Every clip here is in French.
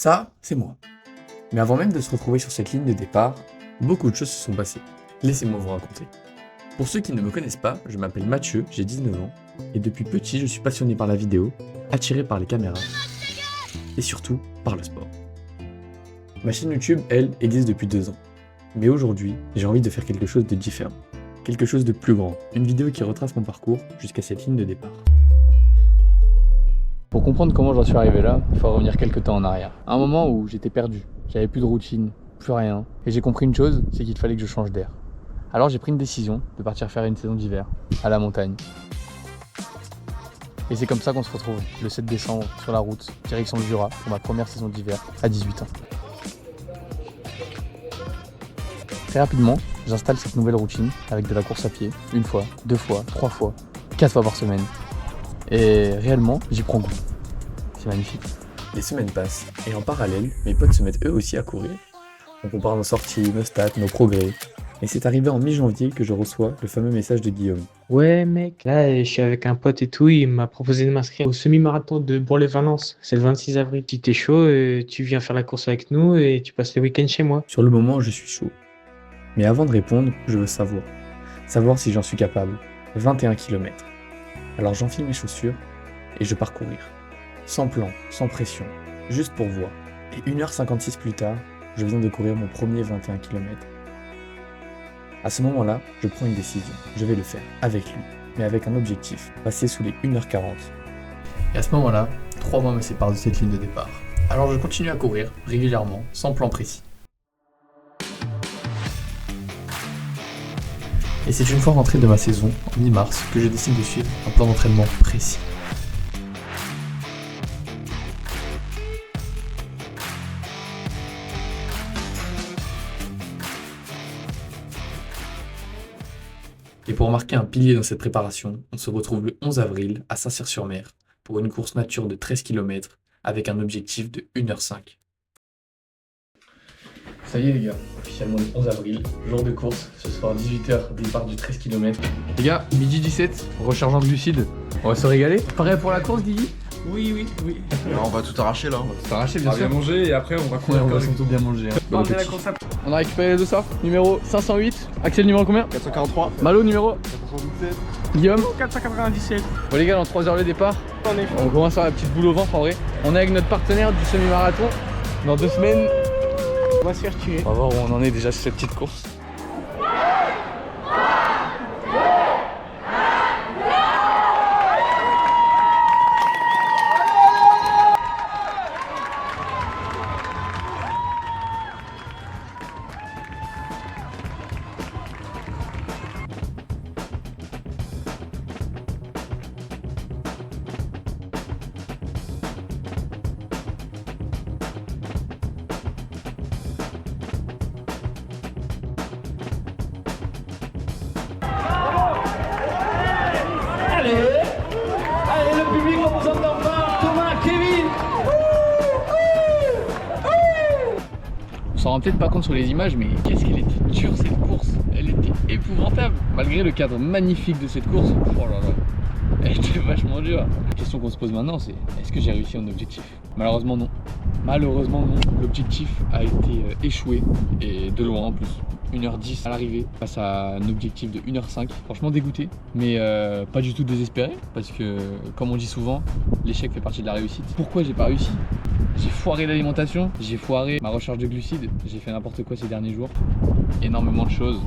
Ça, c'est moi. Mais avant même de se retrouver sur cette ligne de départ, beaucoup de choses se sont passées. Laissez-moi vous raconter. Pour ceux qui ne me connaissent pas, je m'appelle Mathieu, j'ai 19 ans, et depuis petit je suis passionné par la vidéo, attiré par les caméras, et surtout par le sport. Ma chaîne YouTube, elle, existe depuis 2 ans. Mais aujourd'hui, j'ai envie de faire quelque chose de différent. Quelque chose de plus grand. Une vidéo qui retrace mon parcours jusqu'à cette ligne de départ. Pour comprendre comment j'en suis arrivé là, il faut revenir quelques temps en arrière. À un moment où j'étais perdu, j'avais plus de routine, plus rien. Et j'ai compris une chose, c'est qu'il fallait que je change d'air. Alors j'ai pris une décision de partir faire une saison d'hiver à la montagne. Et c'est comme ça qu'on se retrouve le 7 décembre sur la route, direction le Jura, pour ma première saison d'hiver à 18 ans. Très rapidement, j'installe cette nouvelle routine avec de la course à pied, 1 fois, 2 fois, 3 fois, 4 fois par semaine. Et réellement, j'y prends goût. C'est magnifique. Les semaines passent, et en parallèle, mes potes se mettent eux aussi à courir. On compare nos sorties, nos stats, nos progrès. Et c'est arrivé en mi-janvier que je reçois le fameux message de Guillaume. Ouais mec, là je suis avec un pote et tout, il m'a proposé de m'inscrire au semi-marathon de Bourg-les-Valence, c'est le 26 avril. Si t'es chaud, tu viens faire la course avec nous et tu passes le week-end chez moi. Sur le moment, je suis chaud. Mais avant de répondre, je veux savoir. Savoir si j'en suis capable. 21 km. Alors j'enfile mes chaussures et je pars courir. Sans plan, sans pression, juste pour voir. Et 1h56 plus tard, je viens de courir mon premier 21 km. À ce moment-là, je prends une décision. Je vais le faire avec lui, mais avec un objectif, passer sous les 1h40. Et à ce moment-là, 3 mois me séparent de cette ligne de départ. Alors je continue à courir régulièrement, sans plan précis. Et c'est une fois rentré de ma saison, en mi-mars, que je décide de suivre un plan d'entraînement précis. Et pour marquer un pilier dans cette préparation, on se retrouve le 11 avril à Saint-Cyr-sur-Mer pour une course nature de 13 km avec un objectif de 1h05. Ça y est les gars, officiellement le 11 avril, jour de course, ce soir 18h, départ du 13 km. Les gars, midi 17, recharge en glucides, on va se régaler. Pareil pour la course Guigui? Oui. Alors on va tout arracher là. Ça arraché On bien va sûr. bien manger et après on va Ouais, courir. on va surtout bien manger. Hein. Bon On fait la appétit. course à On a récupéré les dossards, numéro 508, Axel numéro combien? 443. Malo numéro 477. Guillaume. 497. Bon les gars, dans 3 heures le départ, On est on commence à avoir la petite boule au ventre en vrai. On est avec notre partenaire du semi-marathon. Dans 2 semaines, On va se faire tuer. on va voir où on en est déjà sur cette petite course. Allez, le public, on vous entend pas. Thomas, Kevin. On s'en rend peut-être pas compte sur les images, mais qu'est-ce qu'elle était dure cette course. Elle était épouvantable. Malgré le cadre magnifique de cette course, oh là là, elle était vachement dure. La question qu'on se pose maintenant, c'est est-ce que j'ai réussi mon objectif? Malheureusement non. Malheureusement non. L'objectif a été échoué, et de loin en plus. 1h10 à l'arrivée face à un objectif de 1h05. Franchement dégoûté, mais pas du tout désespéré, parce que comme on dit souvent, l'échec fait partie de la réussite. Pourquoi j'ai pas réussi? J'ai foiré l'alimentation, j'ai foiré ma recharge de glucides, j'ai fait n'importe quoi ces derniers jours. Énormément de choses,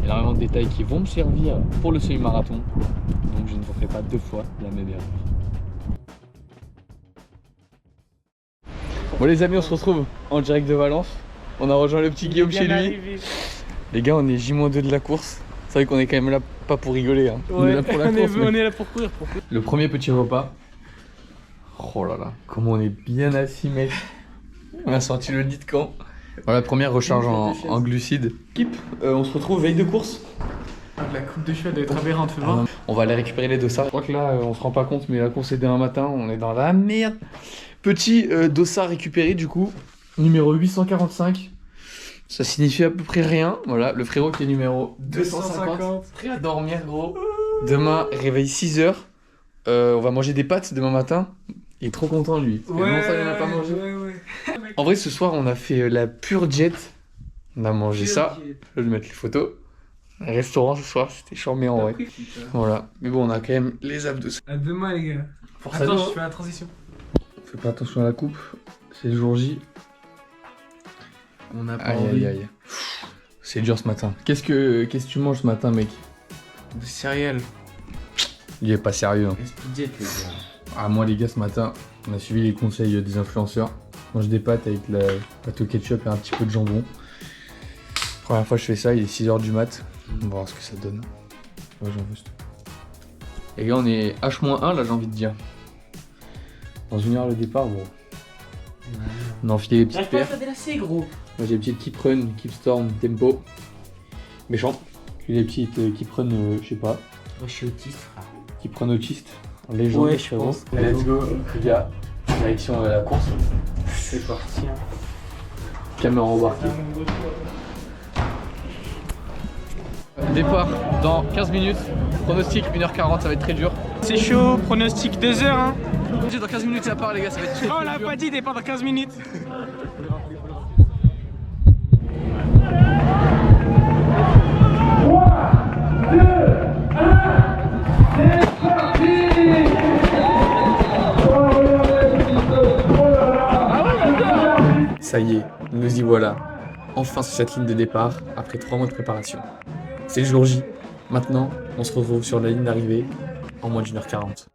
énormément de détails qui vont me servir pour le semi-marathon. Donc je ne referai pas 2 fois la même erreur. Bon les amis, on se retrouve en direct de Valence. On a rejoint le petit Guillaume chez lui. Les gars, on est J-2 de la course. C'est vrai qu'on est quand même là, pas pour rigoler. Hein. On est là pour la course. On est là pour courir. Le premier petit repas. Oh là là, comment on est bien assis, mec. On a sorti le lit de camp. Voilà, première recharge en glucides. Kip, on se retrouve veille de course. La coupe de cheveux doit être aberrante, fais voir. On va aller récupérer les dossards. Je crois que là, on se rend pas compte, mais la course est demain matin. On est dans la merde. Petit dossard récupéré, du coup. Numéro 845. Ça signifie à peu près rien. Voilà, le frérot qui est numéro 250. Prêt à dormir, gros. Demain, réveil 6h. On va manger des pâtes demain matin. Il est trop content, lui. Parce que non, ça, il en a pas mangé. Ouais. En vrai, ce soir, on a fait la pure jet. On a mangé ça. Je vais mettre les photos. Un restaurant ce soir, c'était charmé en vrai. Voilà. Mais bon, on a quand même les abdos. À demain, les gars. Force à Attends, nous, je hein. fais la transition. Fais pas attention à la coupe. C'est le jour J. On a pas Aïe envie. aïe aïe. C'est dur ce matin. Qu'est-ce que tu manges ce matin, mec? Des céréales. Il est pas sérieux. Hein. Speedjet, les gars. Ah, moi, les gars, ce matin, on a suivi les conseils des influenceurs. Je mange des pâtes avec la pâte au ketchup et un petit peu de jambon. Première fois que je fais ça, il est 6h du mat. On va voir ce que ça donne. Ouais, j'en veux. Les gars, on est H-1 là, j'ai envie de dire. Dans 1 heure le départ, bon. On a enfilé les petites paires. gros. Moi j'ai les petites keep run, keep storm, tempo. Méchant. Puis les petites keep run, je sais pas. Moi, je suis autiste, frère. Keep run autiste. Légende, Ouais, je frérot. pense. Let's go, les gars. Direction la course. C'est parti. Caméra embarquée. Départ dans 15 minutes. Pronostic 1h40, ça va être très dur. C'est chaud, pronostic 2 heures, hein. Dans 15 minutes ça part les gars, ça va être très Oh, on l'a pas dit, départ dans 15 minutes. Ça y est, nous y voilà. Enfin sur cette ligne de départ, après 3 mois de préparation. C'est le jour J. Maintenant, on se retrouve sur la ligne d'arrivée en moins d'1h40.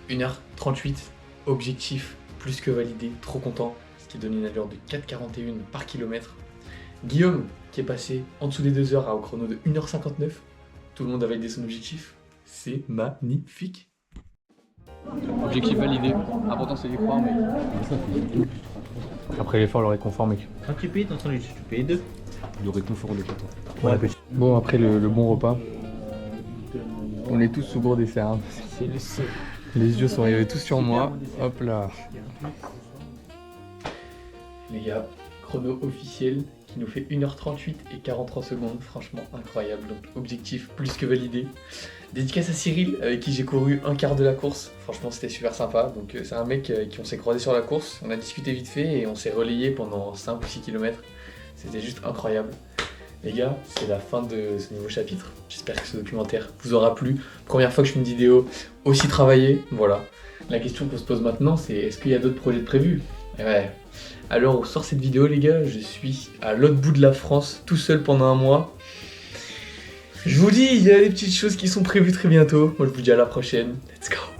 « 1h38, objectif plus que validé, trop content, ce qui donne une allure de 4,41 par kilomètre. Guillaume qui est passé en dessous des 2 heures au chrono de 1h59, tout le monde a validé son objectif, c'est magnifique. Objectif validé. Important c'est d'y croire, mec. Après l'effort, le réconfort, mec. Quand tu payes, t'as entendu, tu payes 2. Le réconfort de pâton. Bon appétit. Bon, après le bon repas, on est tous sous gros dessert. Hein. C'est le C. Les yeux sont arrivés tous sur moi. Hop là. Les gars, chrono officiel qui nous fait 1h38 et 43 secondes. Franchement incroyable. Donc objectif plus que validé. Dédicace à Cyril avec qui j'ai couru un quart de la course. Franchement c'était super sympa. Donc c'est un mec avec qui on s'est croisé sur la course. On a discuté vite fait et on s'est relayé pendant 5 ou 6 km. C'était juste incroyable. Les gars, c'est la fin de ce nouveau chapitre. J'espère que ce documentaire vous aura plu. Première fois que je fais une vidéo aussi travaillée, voilà. La question qu'on se pose maintenant, c'est est-ce qu'il y a d'autres projets de prévus? Et ouais. Alors, on sort cette vidéo, les gars, je suis à l'autre bout de la France, tout seul pendant un mois. Je vous dis, il y a des petites choses qui sont prévues très bientôt. Moi, je vous dis à la prochaine. Let's go!